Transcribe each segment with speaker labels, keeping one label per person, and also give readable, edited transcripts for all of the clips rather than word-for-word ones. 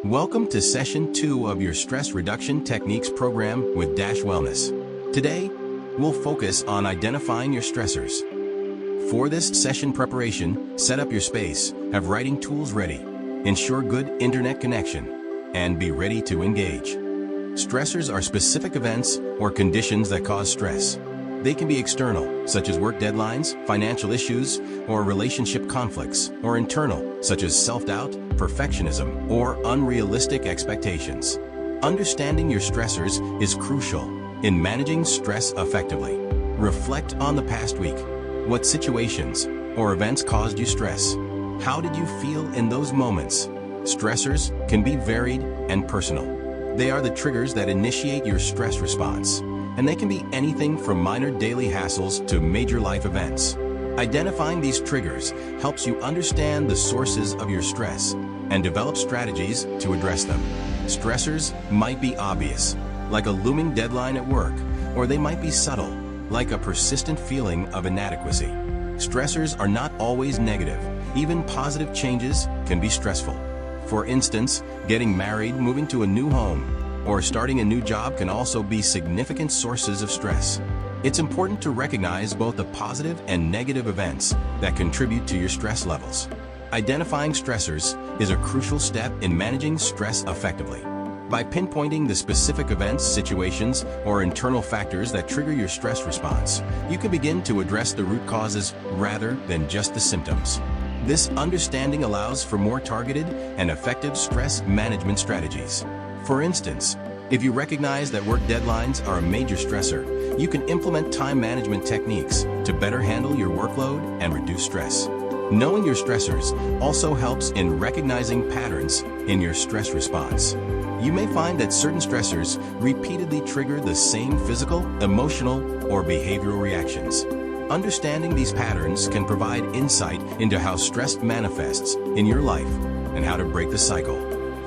Speaker 1: Welcome to Session 2 of your Stress Reduction Techniques program with Dash Wellness. Today, we'll focus on identifying your stressors. For this session preparation, set up your space, have writing tools ready, ensure good internet connection, and be ready to engage. Stressors are specific events or conditions that cause stress. They can be external, such as work deadlines, financial issues, or relationship conflicts, or internal, such as self-doubt, perfectionism, or unrealistic expectations. Understanding your stressors is crucial in managing stress effectively. Reflect on the past week. What situations or events caused you stress? How did you feel in those moments? Stressors can be varied and personal. They are the triggers that initiate your stress response, and they can be anything from minor daily hassles to major life events. Identifying these triggers helps you understand the sources of your stress and develop strategies to address them. Stressors might be obvious, like a looming deadline at work, or they might be subtle, like a persistent feeling of inadequacy. Stressors are not always negative. Even positive changes can be stressful. For instance, getting married, moving to a new home, or starting a new job can also be significant sources of stress. It's important to recognize both the positive and negative events that contribute to your stress levels. Identifying stressors is a crucial step in managing stress effectively. By pinpointing the specific events, situations, or internal factors that trigger your stress response, you can begin to address the root causes rather than just the symptoms. This understanding allows for more targeted and effective stress management strategies. For instance, if you recognize that work deadlines are a major stressor, you can implement time management techniques to better handle your workload and reduce stress. Knowing your stressors also helps in recognizing patterns in your stress response. You may find that certain stressors repeatedly trigger the same physical, emotional, or behavioral reactions. Understanding these patterns can provide insight into how stress manifests in your life and how to break the cycle.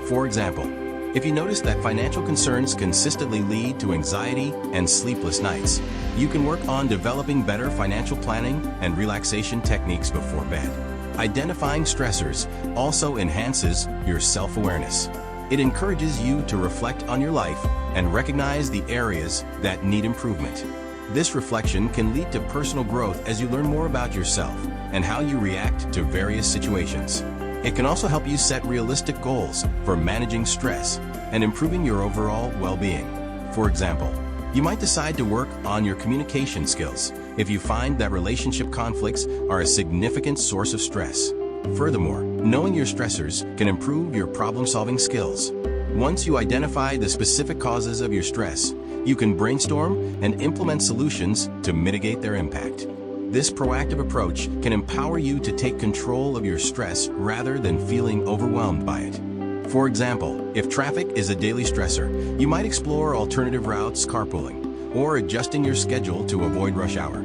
Speaker 1: For example, if you notice that financial concerns consistently lead to anxiety and sleepless nights, you can work on developing better financial planning and relaxation techniques before bed. Identifying stressors also enhances your self-awareness. It encourages you to reflect on your life and recognize the areas that need improvement. This reflection can lead to personal growth as you learn more about yourself and how you react to various situations. It can also help you set realistic goals for managing stress and improving your overall well-being. For example, you might decide to work on your communication skills if you find that relationship conflicts are a significant source of stress. Furthermore, knowing your stressors can improve your problem-solving skills. Once you identify the specific causes of your stress, you can brainstorm and implement solutions to mitigate their impact. This proactive approach can empower you to take control of your stress rather than feeling overwhelmed by it. For example, if traffic is a daily stressor, you might explore alternative routes, carpooling, or adjusting your schedule to avoid rush hour.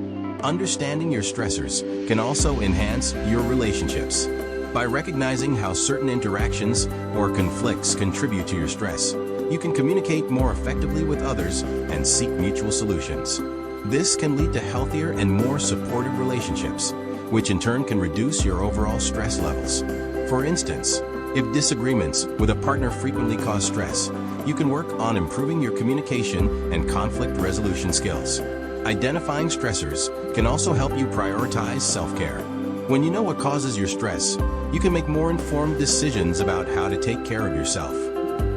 Speaker 1: Understanding your stressors can also enhance your relationships. By recognizing how certain interactions or conflicts contribute to your stress, you can communicate more effectively with others and seek mutual solutions. This can lead to healthier and more supportive relationships, which in turn can reduce your overall stress levels. For instance, if disagreements with a partner frequently cause stress, you can work on improving your communication and conflict resolution skills. Identifying stressors can also help you prioritize self-care. When you know what causes your stress, you can make more informed decisions about how to take care of yourself.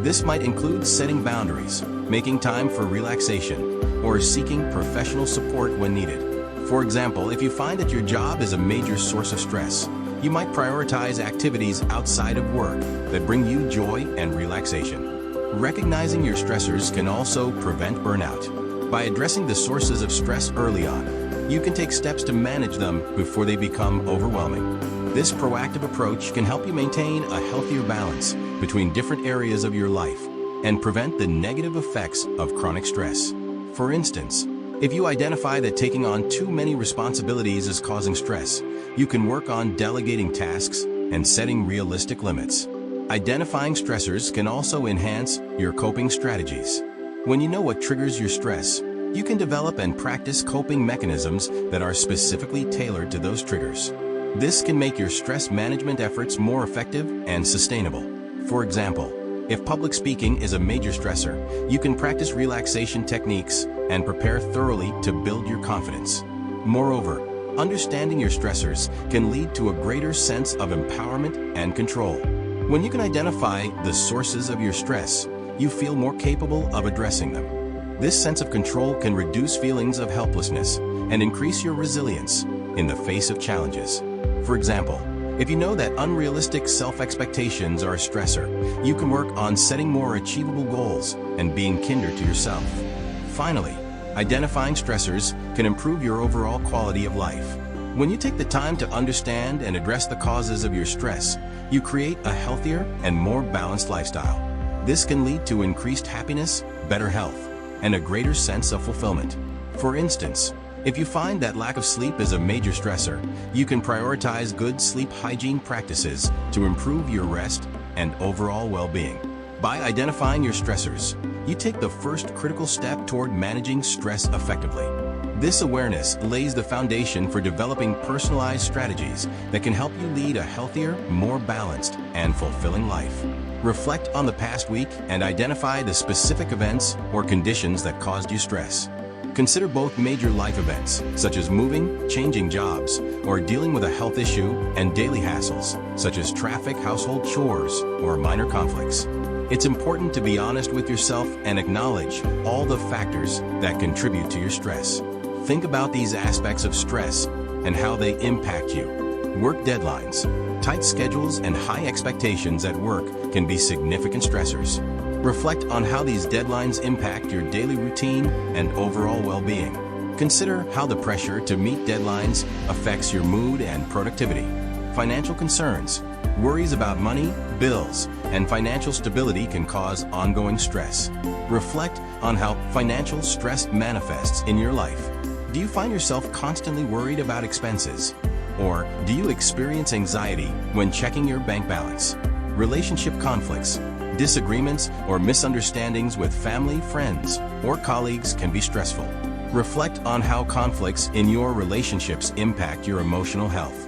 Speaker 1: This might include setting boundaries, making time for relaxation, or seeking professional support when needed. For example, if you find that your job is a major source of stress, you might prioritize activities outside of work that bring you joy and relaxation. Recognizing your stressors can also prevent burnout. By addressing the sources of stress early on, you can take steps to manage them before they become overwhelming. This proactive approach can help you maintain a healthier balance between different areas of your life and prevent the negative effects of chronic stress. For instance, if you identify that taking on too many responsibilities is causing stress, you can work on delegating tasks and setting realistic limits. Identifying stressors can also enhance your coping strategies. When you know what triggers your stress, you can develop and practice coping mechanisms that are specifically tailored to those triggers. This can make your stress management efforts more effective and sustainable. For example, If public speaking is a major stressor, you can practice relaxation techniques and prepare thoroughly to build your confidence. Moreover, understanding your stressors can lead to a greater sense of empowerment and control. When you can identify the sources of your stress, you feel more capable of addressing them. This sense of control can reduce feelings of helplessness and increase your resilience in the face of challenges. For example, if you know that unrealistic self-expectations are a stressor, you can work on setting more achievable goals and being kinder to yourself. Finally, identifying stressors can improve your overall quality of life. When you take the time to understand and address the causes of your stress, you create a healthier and more balanced lifestyle. This can lead to increased happiness, better health, and a greater sense of fulfillment. For instance, if you find that lack of sleep is a major stressor, you can prioritize good sleep hygiene practices to improve your rest and overall well-being. By identifying your stressors, you take the first critical step toward managing stress effectively. This awareness lays the foundation for developing personalized strategies that can help you lead a healthier, more balanced, and fulfilling life. Reflect on the past week and identify the specific events or conditions that caused you stress. Consider both major life events, such as moving, changing jobs, or dealing with a health issue, and daily hassles, such as traffic, household chores, or minor conflicts. It's important to be honest with yourself and acknowledge all the factors that contribute to your stress. Think about these aspects of stress and how they impact you. Work deadlines, tight schedules, and high expectations at work can be significant stressors. Reflect on how these deadlines impact your daily routine and overall well-being. Consider how the pressure to meet deadlines affects your mood and productivity. Financial concerns, worries about money, bills, and financial stability can cause ongoing stress. Reflect on how financial stress manifests in your life. Do you find yourself constantly worried about expenses? Or do you experience anxiety when checking your bank balance? Relationship conflicts, disagreements, or misunderstandings with family, friends, or colleagues can be stressful. Reflect on how conflicts in your relationships impact your emotional health.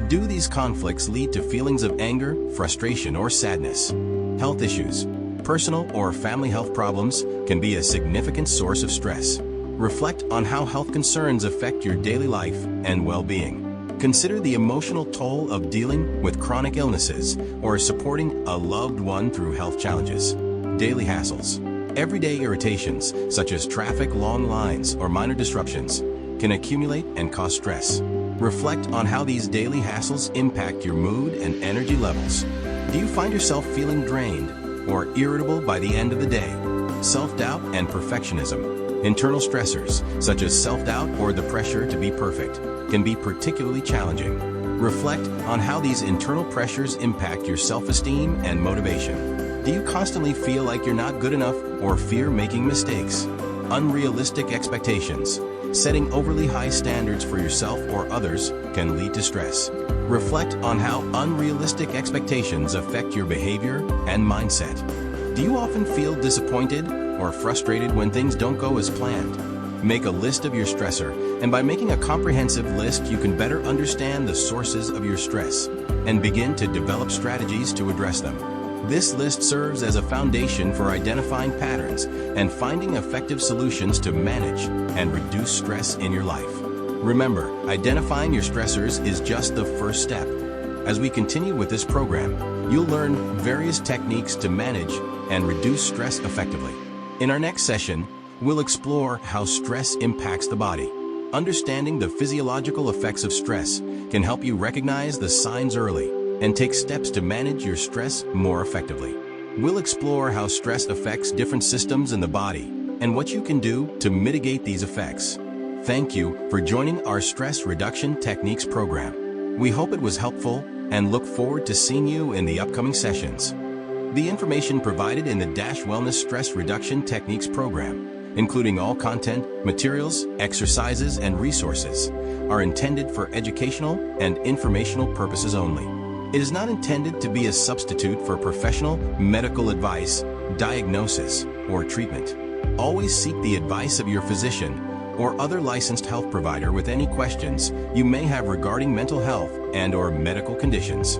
Speaker 1: Do these conflicts lead to feelings of anger, frustration, or sadness? Health issues, personal or family health problems can be a significant source of stress. Reflect on how health concerns affect your daily life and well-being. Consider the emotional toll of dealing with chronic illnesses or supporting a loved one through health challenges. Daily hassles. Everyday irritations, such as traffic, long lines, or minor disruptions, can accumulate and cause stress. Reflect on how these daily hassles impact your mood and energy levels. Do you find yourself feeling drained or irritable by the end of the day? Self-doubt and perfectionism. Internal stressors, such as self-doubt or the pressure to be perfect, can be particularly challenging. Reflect on how these internal pressures impact your self-esteem and motivation. Do you constantly feel like you're not good enough or fear making mistakes? Unrealistic expectations. Setting overly high standards for yourself or others can lead to stress. Reflect on how unrealistic expectations affect your behavior and mindset. Do you often feel disappointed or frustrated when things don't go as planned? Make a list of your stressor, and by making a comprehensive list, you can better understand the sources of your stress and begin to develop strategies to address them. This list serves as a foundation for identifying patterns and finding effective solutions to manage and reduce stress in your life. Remember, identifying your stressors is just the first step. As we continue with this program, you'll learn various techniques to manage and reduce stress effectively. In our next session, we'll explore how stress impacts the body. Understanding the physiological effects of stress can help you recognize the signs early and take steps to manage your stress more effectively. We'll explore how stress affects different systems in the body and what you can do to mitigate these effects. Thank you for joining our Stress Reduction Techniques program. We hope it was helpful and look forward to seeing you in the upcoming sessions. The information provided in the Wellness Stress Reduction Techniques program, including all content, materials, exercises, and resources, are intended for educational and informational purposes only. It is not intended to be a substitute for professional medical advice, diagnosis, or treatment. Always seek the advice of your physician or other licensed health provider with any questions you may have regarding mental health and/or medical conditions.